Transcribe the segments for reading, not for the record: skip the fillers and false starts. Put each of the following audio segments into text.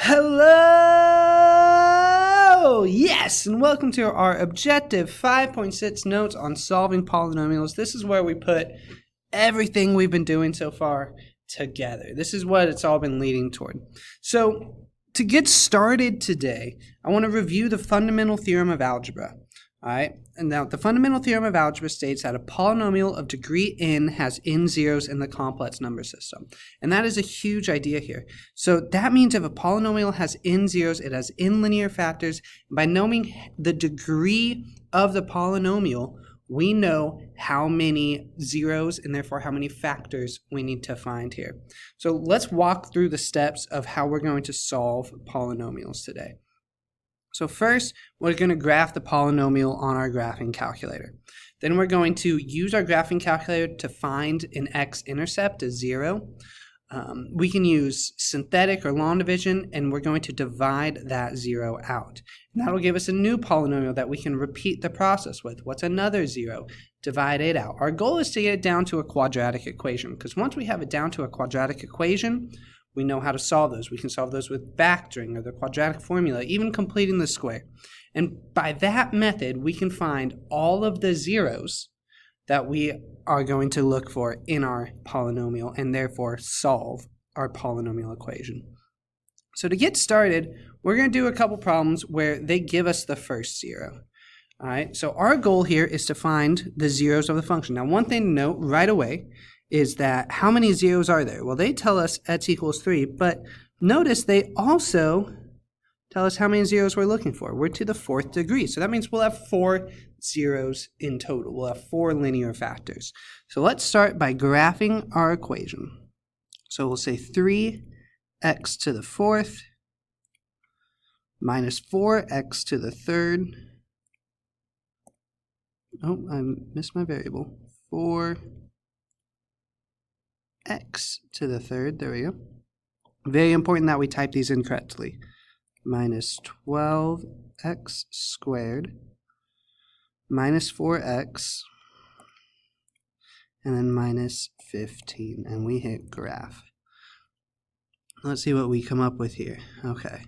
Hello! Yes, and welcome to our Objective 5.6 notes on solving polynomials. This is where we put everything we've been doing so far together. This is what it's all been leading toward. So, to get started today, I want to review the fundamental theorem of algebra. All right, and now the fundamental theorem of algebra states that a polynomial of degree n has n zeros in the complex number system. And that is a huge idea here. So that means if a polynomial has n zeros, it has n linear factors. By knowing the degree of the polynomial, we know how many zeros and therefore how many factors we need to find here. So let's walk through the steps of how we're going to solve polynomials today. So first, we're going to graph the polynomial on our graphing calculator. Then we're going to use our graphing calculator to find an x-intercept as 0. We can use synthetic or long division, and we're going to divide that 0 out. And that'll give us a new polynomial that we can repeat the process with. What's another 0? Divide it out. Our goal is to get it down to a quadratic equation, because once we have it down to a quadratic equation, we know how to solve those. We can solve those with factoring or the quadratic formula, even completing the square. And by that method, we can find all of the zeros that we are going to look for in our polynomial and therefore solve our polynomial equation. So to get started, we're going to do a couple problems where they give us the first 0. All right, so our goal here is to find the zeros of the function. Now, one thing to note right away is that how many zeros are there? Well, they tell us x equals 3, but notice they also tell us how many zeros we're looking for. We're to the 4th degree, so that means we'll have 4 zeros in total. We'll have 4 linear factors. So let's start by graphing our equation. So we'll say 3x to the 4th minus 4x to the 3rd. Oh, I missed my variable. 4x to the 3rd, there we go. Very important that we type these in correctly. Minus 12x squared minus 4x and then minus 15, and we hit graph. Let's see what we come up with here. Okay.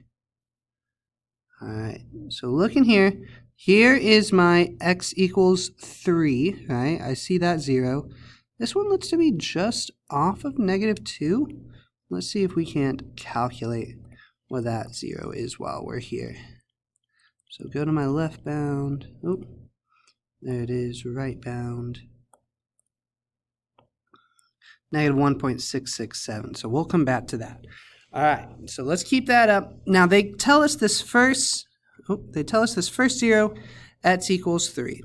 All right, so looking here, here is my x equals 3, right? I see that 0. This one looks to be just off of -2. Let's see if we can't calculate what that 0 is while we're here. So go to my left bound. Oh, there it is, right bound. -1.667. So we'll come back to that. All right, so let's keep that up. Now they tell us this first 0, x equals 3.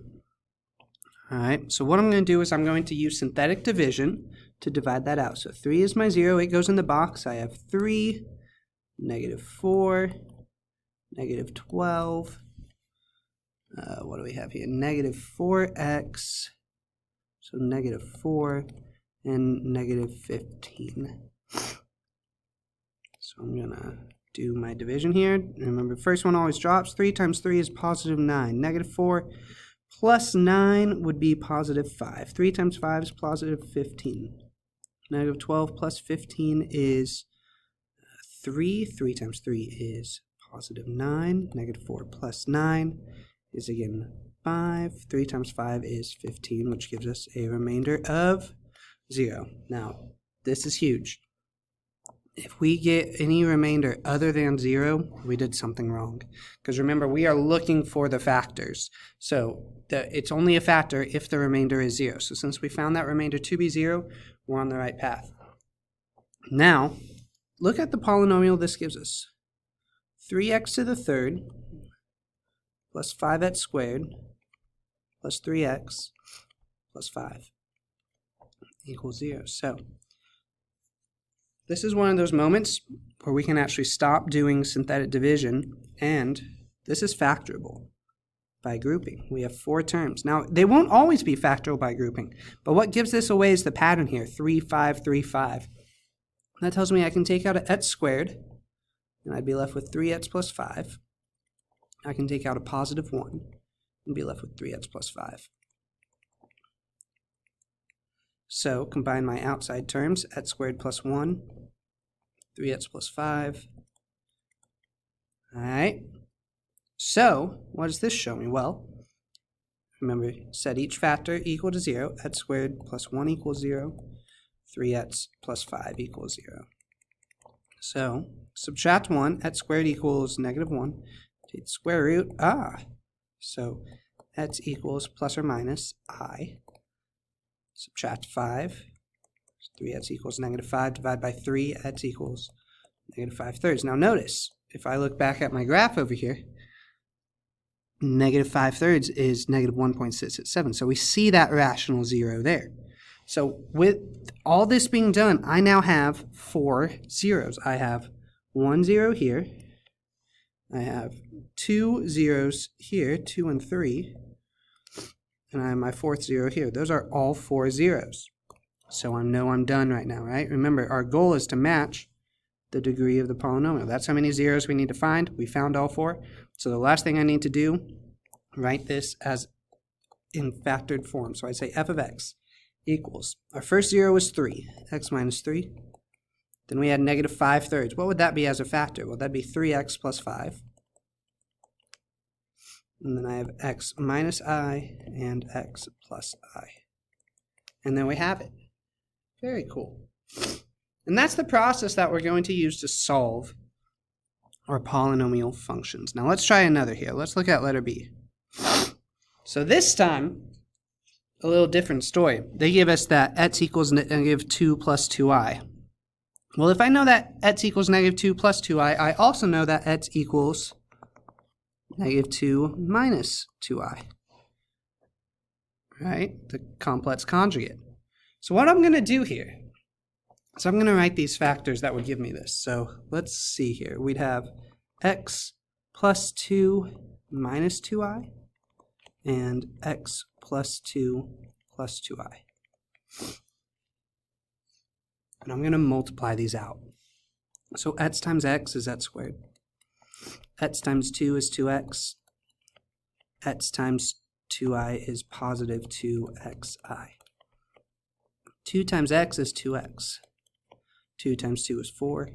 All right, so what I'm going to do is I'm going to use synthetic division to divide that out. So 3 is my 0. It goes in the box. I have 3, -4, -12. What do we have here? -4x. So -4 and -15. So I'm going to do my division here. Remember, the first one always drops. 3 times 3 is positive 9. -4 plus 9 would be positive 5. 3 times 5 is positive 15. -12 plus 15 is 3. 3 times 3 is positive 9. -4 plus 9 is again 5. 3 times 5 is 15, which gives us a remainder of 0. Now, this is huge. If we get any remainder other than 0, we did something wrong. Because remember, we are looking for the factors. So it's only a factor if the remainder is 0. So since we found that remainder to be 0, we're on the right path. Now, look at the polynomial this gives us. 3x to the 3rd plus 5x squared plus 3x plus 5 equals 0. So this is one of those moments where we can actually stop doing synthetic division, and this is factorable by grouping. We have 4 terms. Now, they won't always be factorable by grouping, but what gives this away is the pattern here, 3, 5, 3, 5. That tells me I can take out an x squared, and I'd be left with 3x plus 5. I can take out a positive 1 and be left with 3x plus 5. So combine my outside terms, x squared plus 1, 3x plus 5, All right. So what does this show me? Well, remember, set each factor equal to 0. X squared plus 1 equals 0. 3x plus 5 equals 0. So subtract 1. X squared equals negative 1. Take the square root. So x equals plus or minus I. Subtract 5. 3x equals negative 5. Divide by 3. X equals negative 5/3. Now notice, if I look back at my graph over here, negative 5/3 is negative 1.667. So we see that rational 0 there. So with all this being done, I now have 4 zeros. I have 1 0 here. I have 2 zeros here, 2 and 3. And I have my 4th 0 here. Those are all 4 zeros. So I know I'm done right now, right? Remember, our goal is to match the degree of the polynomial. That's how many zeros we need to find. We found all 4. So the last thing I need to do, write this as in factored form. So I say f of x equals, our first 0 was 3, x minus 3. Then we had negative 5/3. What would that be as a factor? Well, that'd be 3x plus 5. And then I have x minus I and x plus I. And then we have it. Very cool. And that's the process that we're going to use to solve our polynomial functions. Now let's try another here. Let's look at letter B. So this time, a little different story. They give us that x equals negative 2 plus 2i. Well, if I know that x equals negative 2 plus 2i, I also know that x equals negative 2 minus 2i. Right? The complex conjugate. So what I'm going to do here, so I'm going to write these factors that would give me this. So let's see here. We'd have x plus 2 minus 2i and x plus 2 plus 2i. And I'm going to multiply these out. So x times x is x squared. X times 2 is 2x. X times 2i is positive 2xi. 2 times x is 2x. 2 times 2 is 4.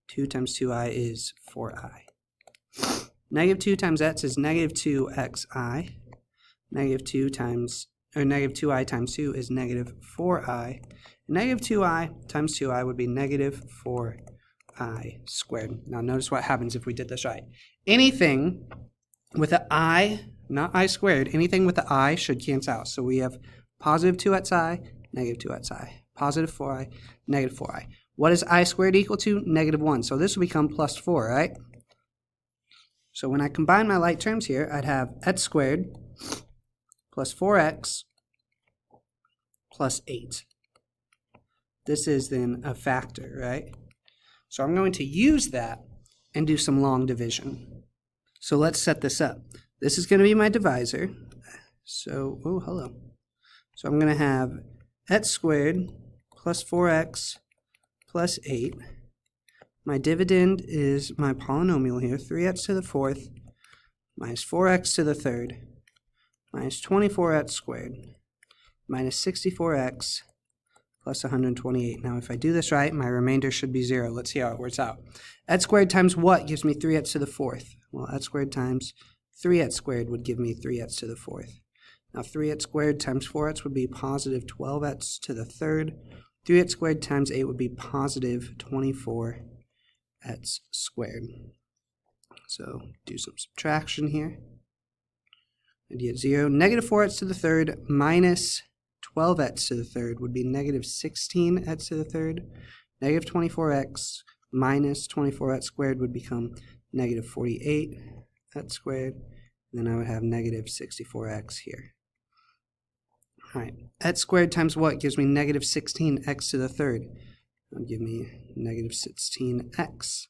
2 times 2i is 4i. Negative 2 times x is negative 2xi. Negative 2 times, or negative 2i times 2 is negative 4i. Negative 2i times 2i would be negative 4i squared. Now notice what happens if we did this right. Anything with an I, not I squared, anything with the I should cancel out. So we have positive 2xi, negative 2xi. Positive 4i, negative 4i. What is I squared equal to? Negative 1. So this will become plus 4, right? So when I combine my like terms here, I'd have x squared plus 4x plus 8. This is then a factor, right? So I'm going to use that and do some long division. So let's set this up. This is going to be my divisor. So, oh, hello. So I'm going to have x squared plus 4x plus 8. My dividend is my polynomial here, 3x to the 4th minus 4x to the 3rd minus 24x squared minus 64x plus 128. Now if I do this right, my remainder should be 0. Let's see how it works out. X squared times what gives me 3x to the 4th? Well, x squared times 3x squared would give me 3x to the 4th. Now 3x squared times 4x would be positive 12x to the 3rd. 3x squared times 8 would be positive 24x squared. So do some subtraction here. I get 0. Negative 4x to the 3rd minus 12x to the 3rd would be negative 16x to the 3rd. Negative 24x minus 24x squared would become negative 48x squared. And then I would have negative 64x here. All right, x squared times what gives me negative 16x to the 3rd? That would give me negative 16x.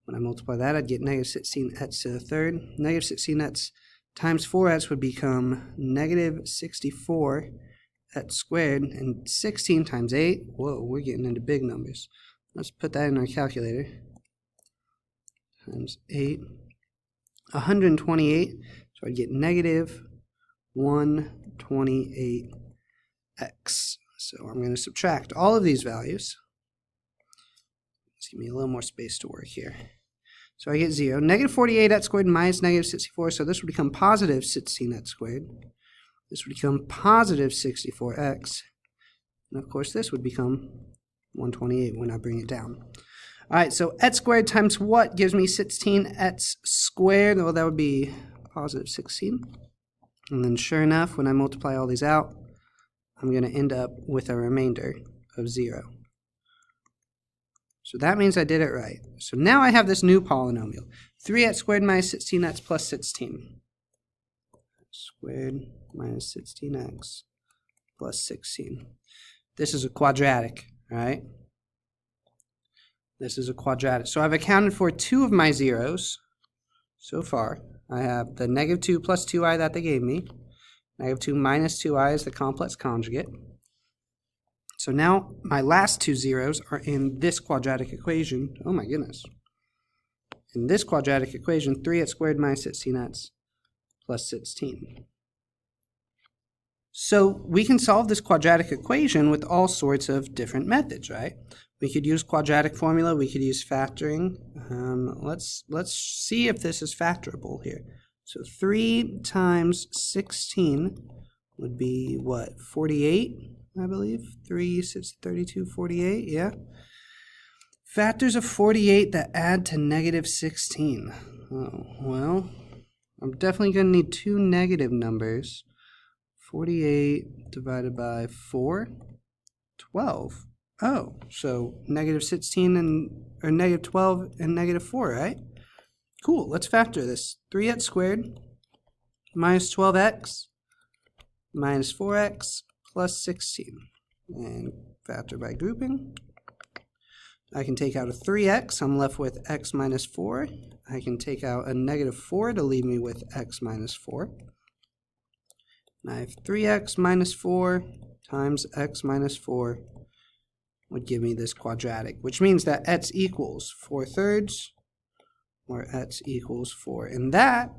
When I multiply that, I'd get negative 16x to the 3rd. Negative 16x times 4x would become negative 64x squared. And 16 times 8, whoa, we're getting into big numbers. Let's put that in our calculator. Times 8. 128, so I'd get negative 128x. So I'm going to subtract all of these values. Let's give me a little more space to work here. So I get 0. Negative 48x squared minus negative 64, so this would become positive 16x squared. This would become positive 64x. And of course, this would become 128 when I bring it down. All right, so x squared times what gives me 16x squared? Well, that would be positive 16. And then sure enough, when I multiply all these out, I'm going to end up with a remainder of 0. So that means I did it right. So now I have this new polynomial. 3x squared minus 16x plus 16. Squared minus 16x plus 16. This is a quadratic, right? This is a quadratic. So I've accounted for 2 of my zeros so far. I have the negative 2 plus 2i that they gave me. Negative 2 minus 2i is the complex conjugate. So now my last 2 zeros are in this quadratic equation. Oh my goodness. In this quadratic equation, 3x squared minus 16x plus 16. So we can solve this quadratic equation with all sorts of different methods, right? We could use quadratic formula. We could use factoring. Let's see if this is factorable here. So 3 times 16 would be what? 48, I believe. 3, 6, 32, 48, yeah. Factors of 48 that add to negative 16. Oh, well, I'm definitely going to need 2 negative numbers. 48 divided by 4, 12. Oh, so negative 16 or negative 12 and negative 4, right? Cool, let's factor this. 3x squared minus 12x minus 4x plus 16. And factor by grouping. I can take out a 3x. I'm left with x minus 4. I can take out a negative 4 to leave me with x minus 4. And I have 3x minus 4 times x minus 4 would give me this quadratic, which means that x equals 4/3 or x equals 4. And that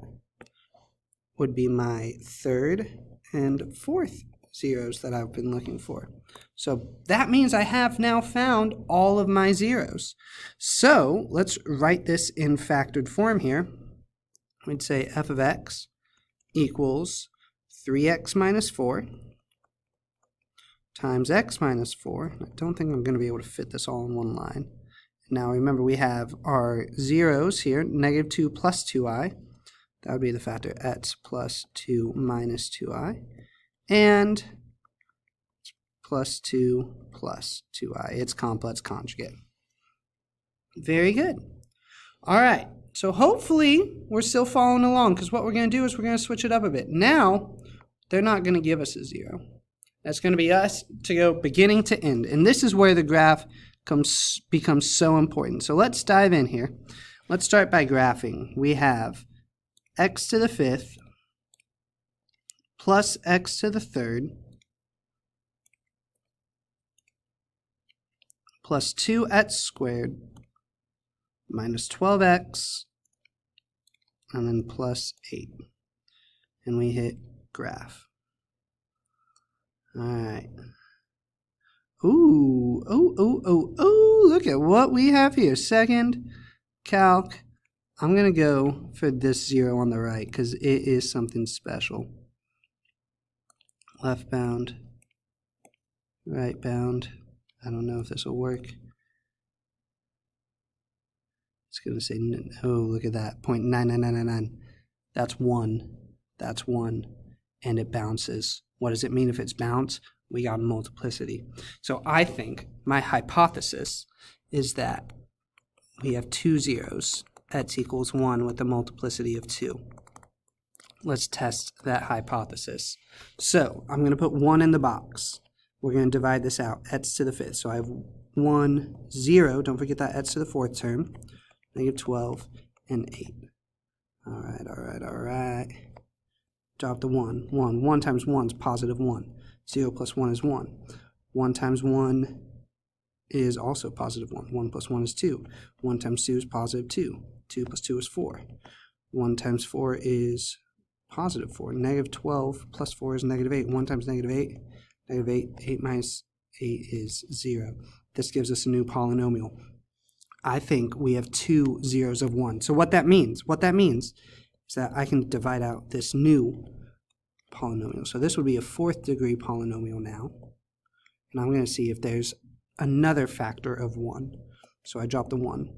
would be my third and fourth zeros that I've been looking for. So that means I have now found all of my zeros. So let's write this in factored form here. We'd say f of x equals 3x minus 4 times x minus 4. I don't think I'm going to be able to fit this all in one line. Now remember, we have our zeros here, negative 2 plus 2i. That would be the factor x plus 2 minus 2i. And plus 2 plus 2i. It's complex conjugate. Very good. All right. So hopefully we're still following along, because what we're going to do is we're going to switch it up a bit. Now, they're not going to give us a 0. That's going to be us to go beginning to end. And this is where the graph becomes so important. So let's dive in here. Let's start by graphing. We have x to the 5th plus x to the 3rd plus 2x squared minus 12x and then plus 8. And we hit graph. All right. Ooh, look at what we have here. Second calc. I'm going to go for this 0 on the right because it is something special. Left bound, right bound. I don't know if this will work. It's going to say, oh, look at that, 0.99999. That's 1. That's 1. And it bounces. What does it mean if it's bounce? We got a multiplicity. So I think my hypothesis is that we have 2 zeros. X equals 1 with a multiplicity of 2. Let's test that hypothesis. So I'm going to put 1 in the box. We're going to divide this out. X to the 5th. So I have 1, 0. Don't forget that x to the 4th term. Negative 12 and 8. All right. Drop the 1. 1 times 1 is positive 1. 0 plus 1 is 1. 1 times 1 is also positive 1. 1 plus 1 is 2. 1 times 2 is positive 2. 2 plus 2 is 4. 1 times 4 is positive 4. Negative 12 plus 4 is negative 8. 1 times negative 8, negative 8. 8 minus 8 is 0. This gives us a new polynomial. I think we have 2 zeros of 1. So what that means is that I can divide out this new polynomial. So this would be a 4th degree polynomial now. And I'm going to see if there's another factor of 1. So I drop the 1.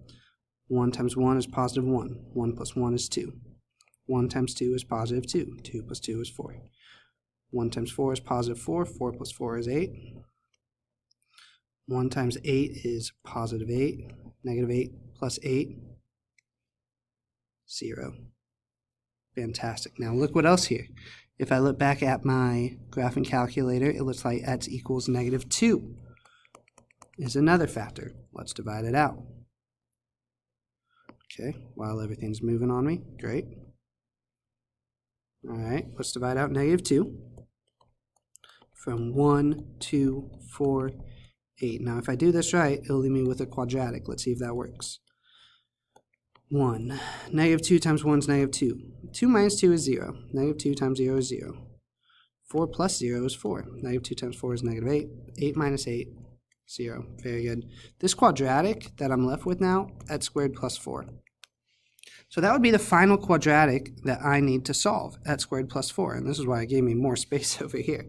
1 times 1 is positive 1. 1 plus 1 is 2. 1 times 2 is positive 2. 2 plus 2 is 4. 1 times 4 is positive 4. 4 plus 4 is 8. 1 times 8 is positive 8. Negative 8 plus 8, 0. Fantastic. Now look what else here. If I look back at my graphing calculator, it looks like x equals negative 2 is another factor. Let's divide it out. Okay, while everything's moving on me, great. All right, let's divide out negative 2 from 1, 2, 4, 8. Now if I do this right, it'll leave me with a quadratic. Let's see if that works. 1. Negative 2 times 1 is negative 2. 2 minus 2 is 0. Negative 2 times 0 is 0. 4 plus 0 is 4. Negative 2 times 4 is negative 8. 8 minus 8, 0. Very good. This quadratic that I'm left with now, x squared plus 4. So that would be the final quadratic that I need to solve, x squared plus 4. And this is why it gave me more space over here.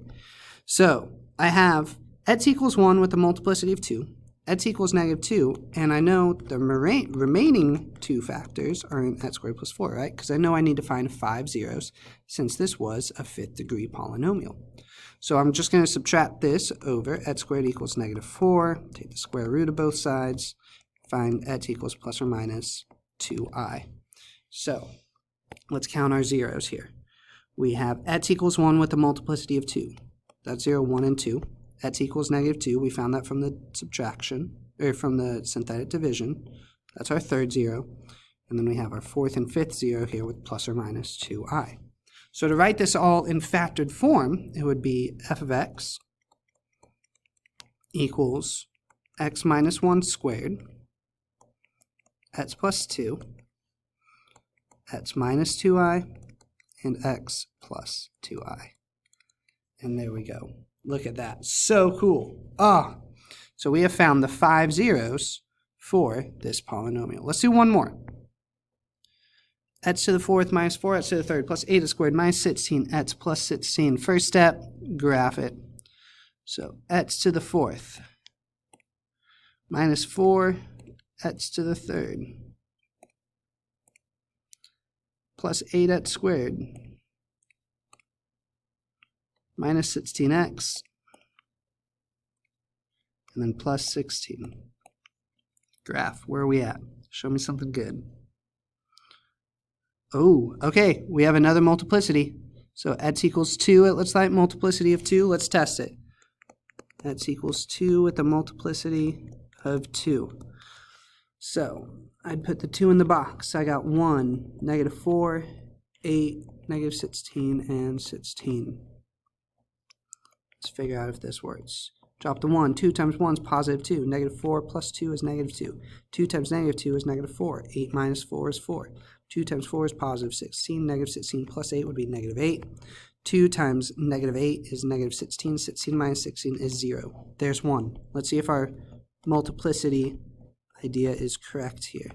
So I have x equals 1 with a multiplicity of 2. X equals negative 2, and I know the remaining two factors are in x squared plus 4, right? Because I know I need to find 5 zeros since this was a 5th degree polynomial. So I'm just going to subtract this over x squared equals negative 4, take the square root of both sides, find x equals plus or minus 2i. So let's count our zeros here. We have x equals 1 with a multiplicity of 2. That's 0, 1, and 2. X equals negative 2. We found that from the subtraction, or from the synthetic division. That's our third 0. And then we have our 4th and 5th 0 here with plus or minus 2i. So to write this all in factored form, it would be f of x equals x minus 1 squared, x plus 2, x minus 2i, and x plus 2i. And there we go. Look at that. So cool. So we have found the 5 zeros for this polynomial. Let's do one more. X to the 4th minus 4x to the 3rd plus 8 squared minus 16, x plus 16. First step, graph it. So x to the 4th minus 4 x to the 3rd plus 8x squared minus 16x, and then plus 16. Graph, where are we at? Show me something good. Oh, okay, we have another multiplicity. So x equals 2, it looks like, multiplicity of 2. Let's test it. X equals 2 with a multiplicity of 2. So I'd put the 2 in the box. I got 1, negative 4, 8, negative 16, and 16. Let's figure out if this works. Drop the 1. 2 times 1 is positive 2. Negative 4 plus 2 is negative 2. 2 times negative 2 is negative 4. 8 minus 4 is 4. 2 times 4 is positive 16. Negative 16 plus 8 would be negative 8. 2 times negative 8 is negative 16. 16 minus 16 is 0. There's 1. Let's see if our multiplicity idea is correct here.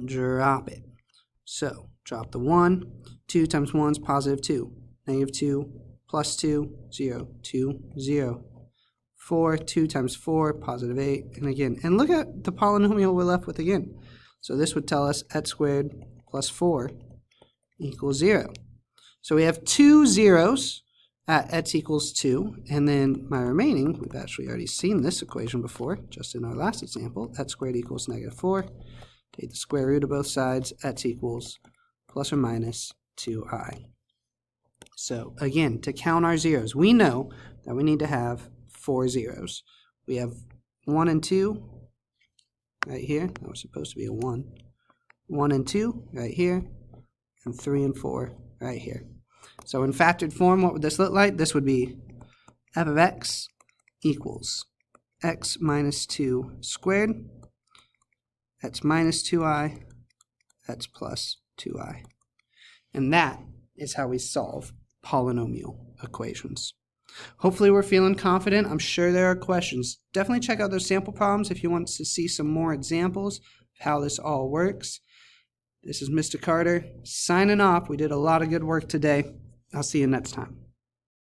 Drop it. So, drop the 1. 2 times 1 is positive 2. Negative 2 plus 2, 0, 2, 0. 4, 2 times 4, positive 8, and again. And look at the polynomial we're left with again. So this would tell us x squared plus 4 equals 0. So we have 2 zeros at x equals 2, and then my remaining, we've actually already seen this equation before, just in our last example, x squared equals negative 4. Take the square root of both sides, x equals plus or minus 2i. So again, to count our zeros, we know that we need to have 4 zeros. We have 1 and 2 right here. That was supposed to be a 1. 1 and 2 right here. And 3 and 4 right here. So in factored form, what would this look like? This would be f of x equals x minus 2 squared, x minus 2i, x plus 2i. And that is how we solve polynomial equations. Hopefully we're feeling confident. I'm sure there are questions. Definitely check out those sample problems if you want to see some more examples of how this all works. This is Mr. Carter signing off. We did a lot of good work today. I'll see you next time.